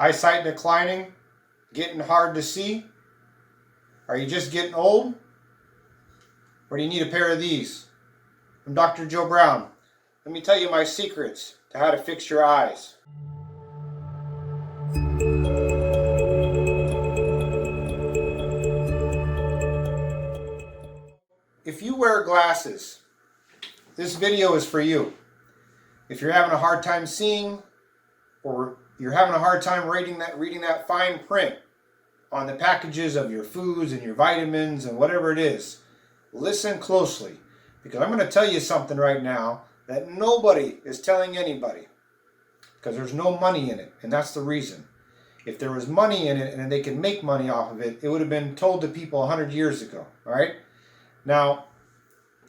Eyesight declining? Getting hard to see? Are you just getting old? Or do you need a pair of these? I'm Dr. Joe Brown. Let me tell you my secrets to how to fix your eyes. If you wear glasses, this video is for you. If you're having a hard time seeing, or you're having a hard time reading that fine print on the packages of your foods and your vitamins and whatever it is, listen closely, because I'm going to tell you something right now that nobody is telling anybody, because there's no money in it, and that's the reason. If there was money in it and they could make money off of it, it would have been told to people 100 years ago. All right? Now,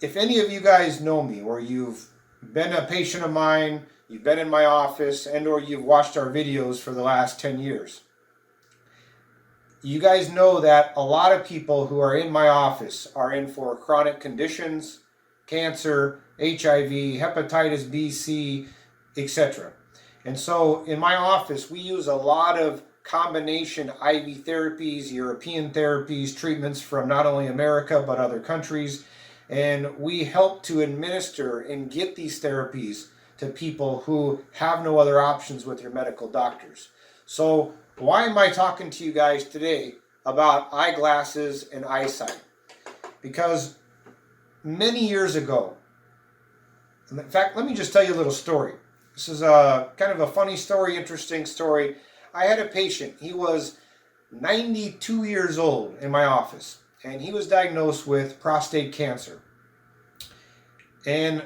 if any of you guys know me, or you've been a patient of mine, you've been in my office, and or you've watched our videos for the last 10 years, you guys know that a lot of people who are in my office are in for chronic conditions, cancer, HIV, hepatitis B, C, etc. And so in my office, we use a lot of combination IV therapies, European therapies, treatments from not only America but other countries. And we help to administer and get these therapies to people who have no other options with their medical doctors. So why am I talking to you guys today about eyeglasses and eyesight? Because many years ago, in fact, let me just tell you a little story. This is a kind of a funny story, interesting story. I had a patient. He was 92 years old in my office, and he was diagnosed with prostate cancer. And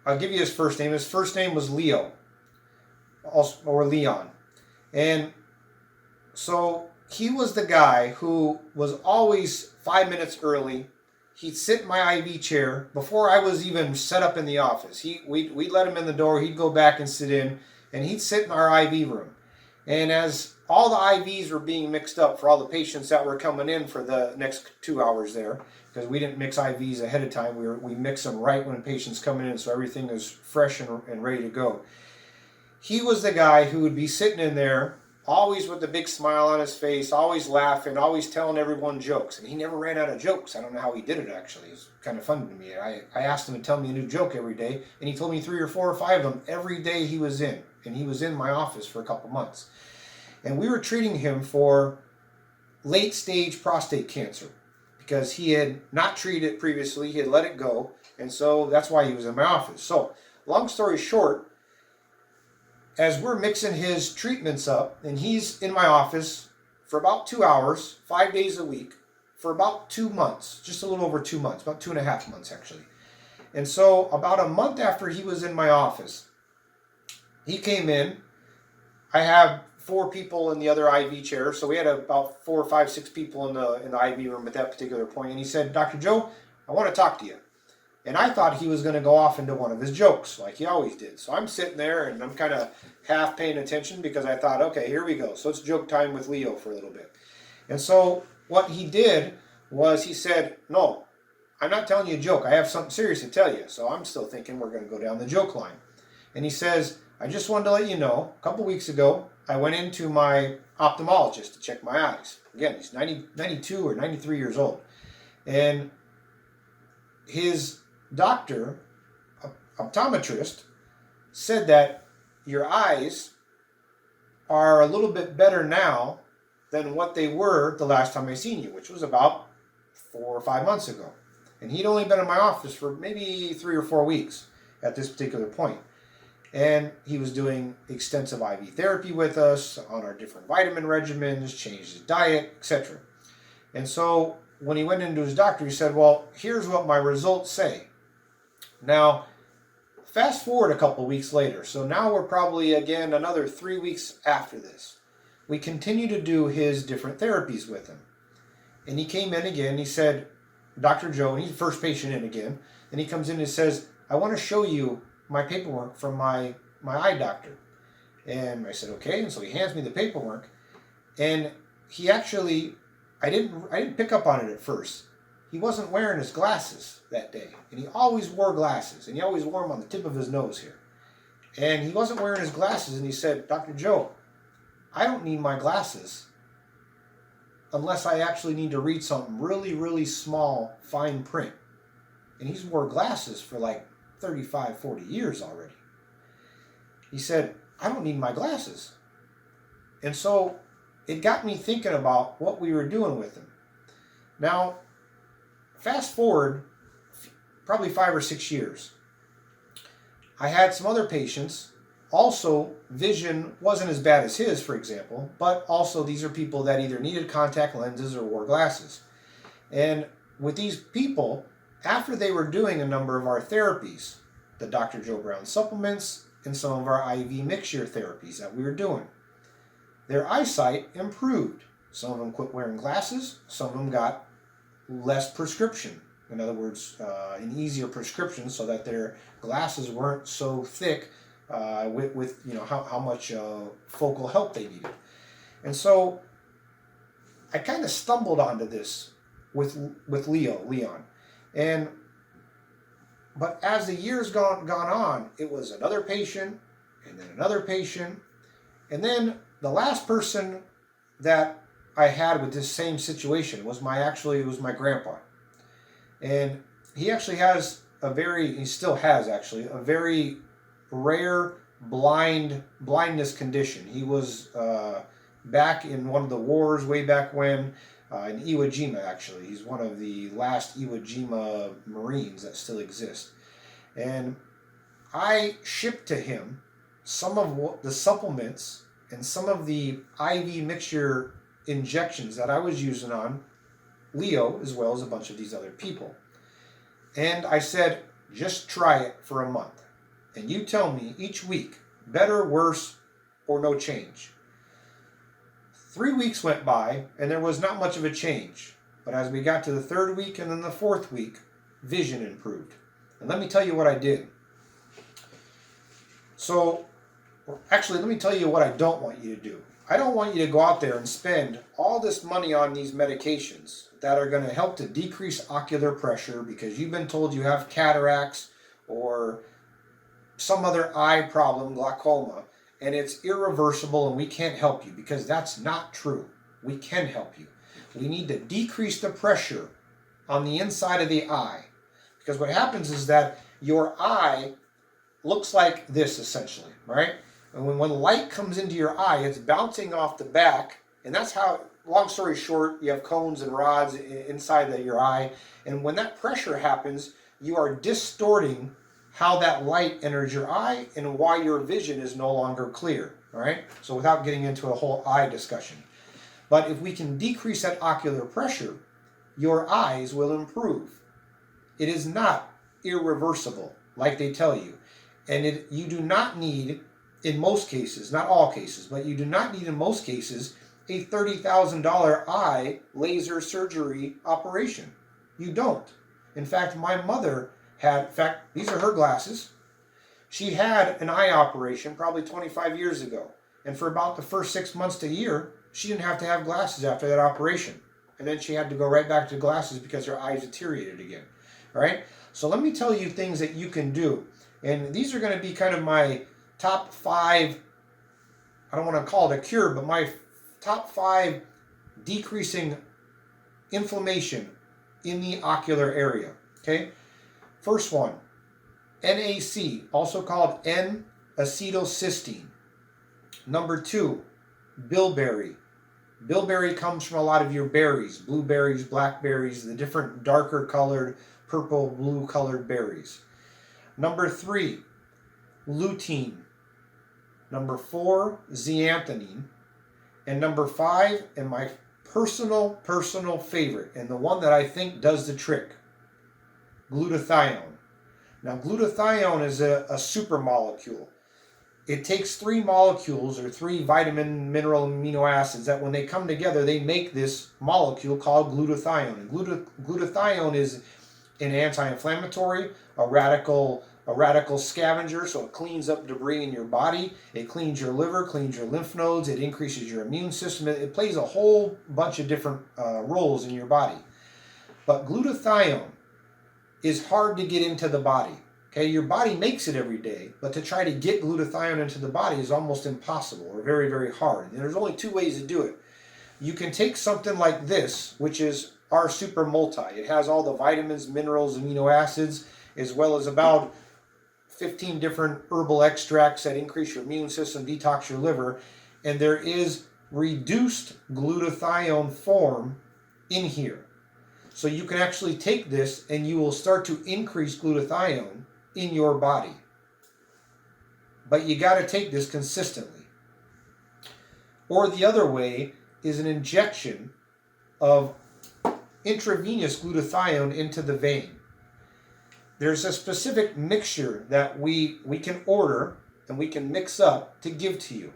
I'll give you his first name. His first name was Leo, or Leon. And so he was the guy who was always 5 minutes early. He'd sit in my IV chair before I was even set up in the office. We'd let him in the door. He'd go back and sit in, and he'd sit in our IV room. And as all the IVs were being mixed up for all the patients that were coming in for the next 2 hours there, because we didn't mix IVs ahead of time, we mix them right when patients coming in, so everything is fresh and ready to go. He was the guy who would be sitting in there, always with a big smile on his face, always laughing, always telling everyone jokes. And he never ran out of jokes. I don't know how he did it, actually. It was kind of fun to me. I asked him to tell me a new joke every day, and he told me 3 or 4 or 5 of them every day he was in. And he was in my office for a couple months. And we were treating him for late-stage prostate cancer, because he had not treated it previously. He had let it go, and so that's why he was in my office. So, long story short, as we're mixing his treatments up, and he's in my office for about 2 hours, 5 days a week, for about 2 months, just a little over 2 months, about 2.5 months actually. And so about a month after he was in my office, he came in. I have 4 people in the other IV chair, so we had about 4, 5, 6 people in the IV room at that particular point. And he said, "Dr. Joe, I want to talk to you." And I thought he was going to go off into one of his jokes, like he always did. So I'm sitting there, and I'm kind of half paying attention, because I thought, okay, here we go. So it's joke time with Leo for a little bit. And so what he did was he said, "No, I'm not telling you a joke. I have something serious to tell you." So I'm still thinking we're going to go down the joke line. And he says, "I just wanted to let you know, a couple weeks ago, I went into my ophthalmologist to check my eyes." Again, he's 92 or 93 years old. And his doctor, optometrist, said that your eyes are a little bit better now than what they were the last time I seen you, which was about 4 or 5 months ago. And he'd only been in my office for maybe 3 or 4 weeks at this particular point. And he was doing extensive IV therapy with us on our different vitamin regimens, changed his diet, etc. And so when he went into his doctor, he said, "Well, here's what my results say." Now, fast forward a couple weeks later. So now we're probably, again, another 3 weeks after this. We continue to do his different therapies with him. And he came in again. He said, "Dr. Joe," and he's the first patient in again. And he comes in and says, "I want to show you my paperwork from my eye doctor." And I said, "Okay." And so he hands me the paperwork. And he actually, I didn't pick up on it at first. He wasn't wearing his glasses that day. And he always wore glasses. And he always wore them on the tip of his nose here. And he wasn't wearing his glasses. And he said, "Dr. Joe, I don't need my glasses unless I actually need to read something really, really small, fine print. And he's wore glasses for like 35, 40 years already. He said, I don't need my glasses. And so it got me thinking about what we were doing with him. Now, fast forward probably 5 or 6 years. I had some other patients. Also, vision wasn't as bad as his, for example, but also these are people that either needed contact lenses or wore glasses. And with these people, after they were doing a number of our therapies, the Dr. Joe Brown supplements and some of our IV mixture therapies that we were doing, their eyesight improved. Some of them quit wearing glasses, some of them got less prescription. In other words, an easier prescription so that their glasses weren't so thick with how much focal help they needed. And so I kind of stumbled onto this with Leon. But as the years gone on, it was another patient, and then another patient, and then the last person that I had with this same situation was my grandpa. And he actually has he still has a very rare blindness condition. He was back in one of the wars way back when, in Iwo Jima actually. He's one of the last Iwo Jima Marines that still exist. And I shipped to him some of the supplements and some of the IV mixture injections that I was using on Leo, as well as a bunch of these other people. And I said, just try it for a month. And you tell me each week, better, worse, or no change. 3 weeks went by, and there was not much of a change. But as we got to the 3rd week and then the 4th week, vision improved. And let me tell you what I did. Let me tell you what I don't want you to do. I don't want you to go out there and spend all this money on these medications that are going to help to decrease ocular pressure because you've been told you have cataracts or some other eye problem, glaucoma, and it's irreversible and we can't help you, because that's not true. We can help you. We need to decrease the pressure on the inside of the eye, because what happens is that your eye looks like this essentially, right? And when light comes into your eye, it's bouncing off the back, and that's how, long story short, you have cones and rods inside your eye, and when that pressure happens, you are distorting how that light enters your eye and why your vision is no longer clear, all right? So without getting into a whole eye discussion. But if we can decrease that ocular pressure, your eyes will improve. It is not irreversible, like they tell you. And you do not need, in most cases, not all cases, but you do not need in most cases a $30,000 eye laser surgery operation. You don't. In fact, my mother these are her glasses. She had an eye operation probably 25 years ago. And for about the first 6 months to a year, she didn't have to have glasses after that operation. And then she had to go right back to glasses because her eyes deteriorated again. All right? So let me tell you things that you can do. And these are going to be kind of my top 5, I don't want to call it a cure, but my top 5 decreasing inflammation in the ocular area. Okay? First one, NAC, also called N-acetylcysteine. Number 2, bilberry. Bilberry comes from a lot of your berries, blueberries, blackberries, the different darker colored, purple, blue colored berries. Number 3, lutein. Number 4, zeaxanthin. And number 5, and my personal favorite, and the one that I think does the trick, glutathione. Now, glutathione is a super molecule. It takes 3 molecules, or 3 vitamin, mineral, amino acids, that when they come together, they make this molecule called glutathione. And glutathione is an anti-inflammatory, a radical scavenger, so it cleans up debris in your body. It cleans your liver, cleans your lymph nodes. It increases your immune system. It plays a whole bunch of different roles in your body. But glutathione is hard to get into the body. Okay, your body makes it every day, but to try to get glutathione into the body is almost impossible or very, very hard. And there's only two ways to do it. You can take something like this, which is our Super Multi. It has all the vitamins, minerals, amino acids, as well as about 15 different herbal extracts that increase your immune system, detox your liver, and there is reduced glutathione form in here. So you can actually take this and you will start to increase glutathione in your body. But you got to take this consistently. Or the other way is an injection of intravenous glutathione into the vein. There's a specific mixture that we can order and we can mix up to give to you.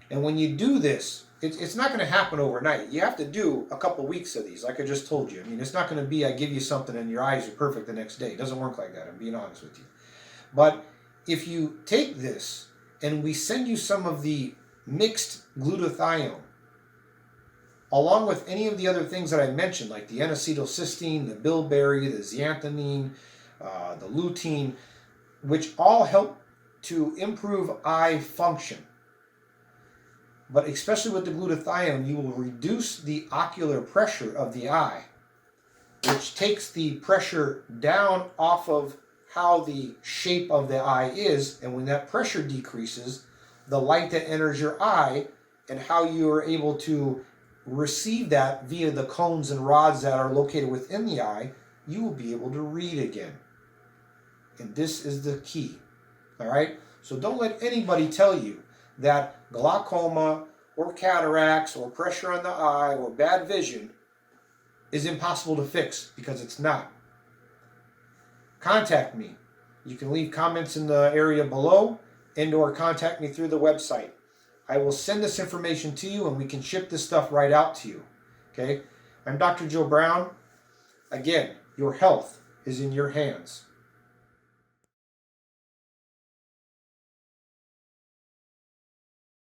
And when you do this, it's not going to happen overnight. You have to do a couple weeks of these, like I just told you. I mean, it's not going to be I give you something and your eyes are perfect the next day. It doesn't work like that, I'm being honest with you. But if you take this and we send you some of the mixed glutathione, along with any of the other things that I mentioned, like the N-acetylcysteine, the bilberry, the zeaxanthin, the lutein, which all help to improve eye function. But especially with the glutathione, you will reduce the ocular pressure of the eye, which takes the pressure down off of how the shape of the eye is. And when that pressure decreases, the light that enters your eye and how you are able to receive that via the cones and rods that are located within the eye, you will be able to read again. And this is the key. All right? So don't let anybody tell you that glaucoma or cataracts or pressure on the eye or bad vision is impossible to fix, because it's not. Contact me. You can leave comments in the area below and or contact me through the website. I will send this information to you and we can ship this stuff right out to you. Okay? I'm Dr. Joe Brown. Again, your health is in your hands.